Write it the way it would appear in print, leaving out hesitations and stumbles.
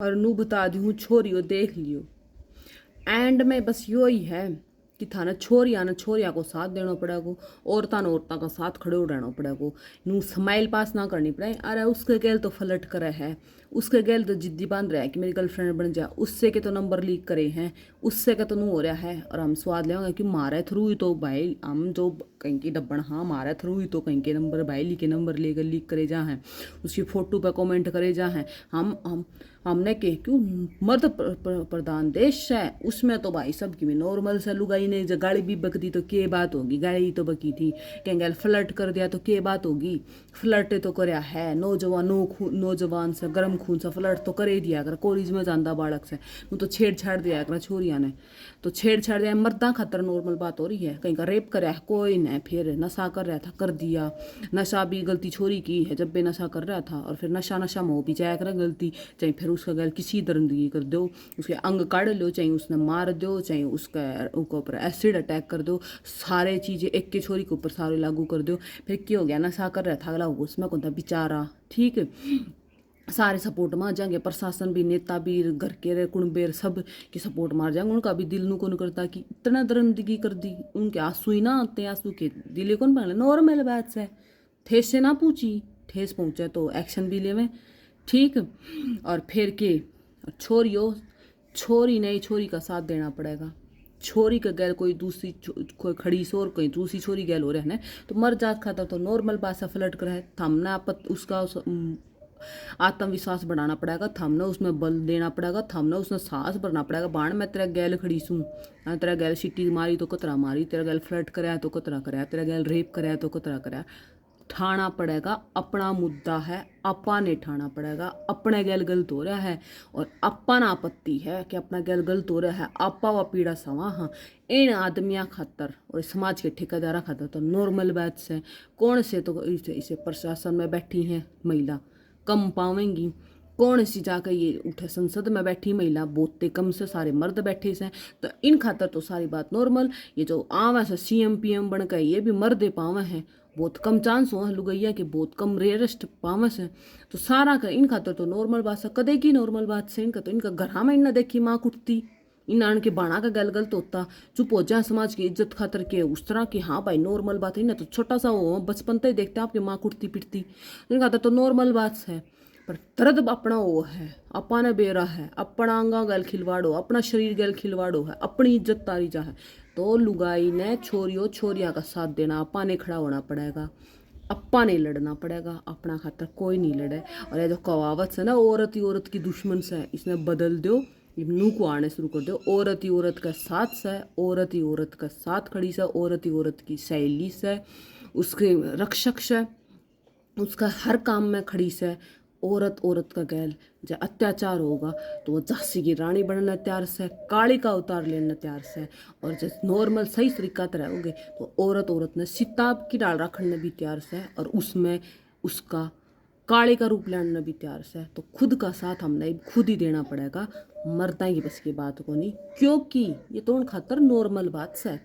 और नू बता दूँ छोरियो देख लियो। एंड में बस यो ही है कि थाने छोरिया ने छोरिया को साथ देना पड़ेगा, औरता ने औरता का साथ खड़े हो रहना पड़ेगा। नू स्माइल पास ना करनी पड़े। अरे उसके गेल तो फ्लर्ट करे है, उसके गेल तो जिद्दी बांध रहा है कि मेरी गर्लफ्रेंड बन जा, उससे के तो नंबर लीक करे हैं, उससे के तो नू हो रहा है। और हम स्वाद लेंगे कि मारे थ्रू ही तो भाई हम जो कहीं की डब्बन, हाँ मारे थ्रू ही तो कहीं के नंबर भाई ली के नंबर लेकर लीक करे जा हैं, उसकी फोटो पे कमेंट करे जा हैं। हम हमने कह क्यों मर्द प्रधान देश है, उसमें तो भाई सब की भी नॉर्मल से लुगाई ने जब गाड़ी भी बकती तो के बात होगी, गाड़ी तो बकी थी कहेंगे फ्लर्ट कर दिया तो के बात होगी। फ्लर्ट तो करया है नौजवान से गर्म खून से फ्लर्ट तो करे दिया कर कॉलेज में जाता बालक से तो छेड़छाड़ दिया कर छोरिया ने, तो छेड़छाड़ दिया मर्दा खातर नॉर्मल बात हो रही है। कहीं का रेप कराया है कोई ने, फिर नशा कर रहा था कर दिया, नशा भी गलती छोरी की है जब भी नशा कर रहा था, और फिर नशा नशा में हो भी जाया कर गलती, चाहे फिर उसका गल किसी दर्दगी कर दो, उसके अंग काट लो, चाहे उसने मार दो, चाहे उसका ऊपर एसिड अटैक कर दो, सारे चीज़ें एक के छोरी के ऊपर सारे लागू कर दो। फिर क्या हो गया नशा कर रहा था अगला उसमें कौन था बेचारा, ठीक है सारे सपोर्ट मार जाएंगे, प्रशासन भी नेता भी घर के कुणबेर सब की सपोर्ट मार जाएंगे। उनका भी दिल कौन करता कि इतना दरंदगी कर दी, उनके आंसू ही ना आते, आंसू के दिले कौन पहले नॉर्मल बात से ठेस से ना पूछी, ठेस पहुंचे तो एक्शन भी लेवे, ठीक। और फिर के छोरियो छोरी नहीं छोरी का साथ देना पड़ेगा। छोरी का गैल कोई दूसरी कोई खड़ी सोर कोई दूसरी छोरी गैल हो रहा है ना, तो मर जात खाता तो नॉर्मल बात से फ्लर्ट कर है, थमना उसका आत्मविश्वास बढ़ाना पड़ेगा, थमने उसमें बल देना पड़ेगा, थमने उसमें सांस भरना पड़ेगा। बाण मैं तेरा गैल खड़ी सूँ, तेरा गैल सीटी मारी तो कतरा मारी, तेरा गैल फ्लर्ट कराया तो कतरा कराया, तेरा गैल रेप कराया तो कतरा कराया। ठाना पड़ेगा, अपना मुद्दा है अपा ने ठाना पड़ेगा, अपने गैल गलत हो रहा है और अपन आपत्ति है कि अपना गैल गलत हो रहा है, आपा व पीड़ा सवा। हाँ इन आदमिया खातर और समाज के ठेकेदारा खातर तो नॉर्मल बात से कौन से तो इसे प्रशासन में बैठी हैं महिला कम पावेंगी, कौन सी जाकर ये उठे संसद में बैठी महिला बोलते कम से सारे मर्द बैठे से, तो इन खातर तो सारी बात नॉर्मल। ये जो आवा से सीएम पीएम बन गए ये भी मर्दे पावे हैं, बहुत कम चांस हो लुगैया के, बहुत कम रेयरेस्ट पावस है, तो सारा का इन खातर तो नॉर्मल बात से कदे की नॉर्मल बात से इनका तो इनका घर में इन्ना देखी माँ कुटती, इन आन के बाणा का गल गलत होता, चुप हो जाए समाज की इज्जत खातर के उस तरह की। हाँ भाई नॉर्मल बात है ना, तो छोटा सा हो बचपन तक देखते आपकी माँ कुटती पिटती, इन खातर तो नॉर्मल बात है। पर दर्द अपना वो है, अपा ने बेरा है, अपना अंगा गल खिलवाड़ो, अपना शरीर गल खिलवाड़ो है, अपनी इज्जत तारी जा है, तो लुगाई ने छोरियो छोरिया का साथ देना, अपा ने खड़ा होना पड़ेगा, अपा ने लड़ना पड़ेगा, अपना खातर कोई नहीं लड़े। और ये जो कहावत है ना औरत ही औरत की दुश्मन से, इसमें बदल दो, नू को आने शुरू कर दो। औरत ही औरत का साथ से, औरत ही औरत का साथ खड़ी से, औरत ही औरत की सहेली से, उसके रक्षक से, उसका हर काम में खड़ी से। औरत औरत का गैल जब अत्याचार होगा तो वो झांसी की रानी बनना तैयार से, काली का उतार लेना तैयार से, और जब नॉर्मल सही तरीका तरह होगे तो औरत औरत ने सिताब की डाल रखने भी तैयार से, और उसमें उसका काले का रूप लेना भी तैयार से। तो खुद का साथ हमने खुद ही देना पड़ेगा, मरता ही बस की बात को नहीं, क्योंकि ये तो उन खातर नॉर्मल बात से।